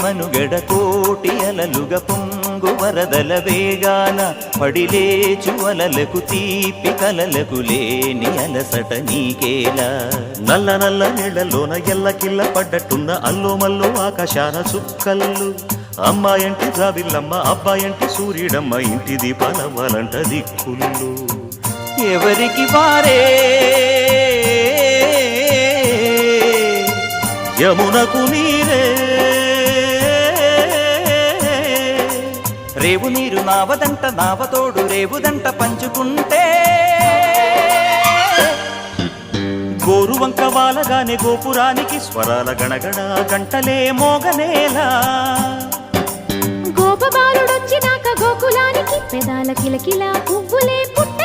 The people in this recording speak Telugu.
మనుగడ కోటి అలలుగ పొంగు వరదల వేగాన పడిలేచు అలలకు తీపి కలలకు లేని అలసట నీకేలా నల్ల నల్ల నీళ్లలోన ఎల్లకిల్ల పడ్డట్టున్న అల్లో మల్లో ఆకాశాన చుక్కల్లు అమ్మాయంటి జాబిల్లమ్మ అబ్బాయంటి సూర్యుడమ్మ ఇంటి దీపాలవ్వాలంట దిక్కుళ్ళు ఎవరికి వారే యమునకు నీరే రేవు నీరు నావదంట నావతోడు రేవుదంట పంచుకుంటే గోరువంక వాలగానే గోపురానికి స్వరాల గణగణ గంటలే మోగనేలా గోపబాలుడొచ్చినాక గోకులానికి పెదాల కిలకిలా పువ్వులే పుట్ట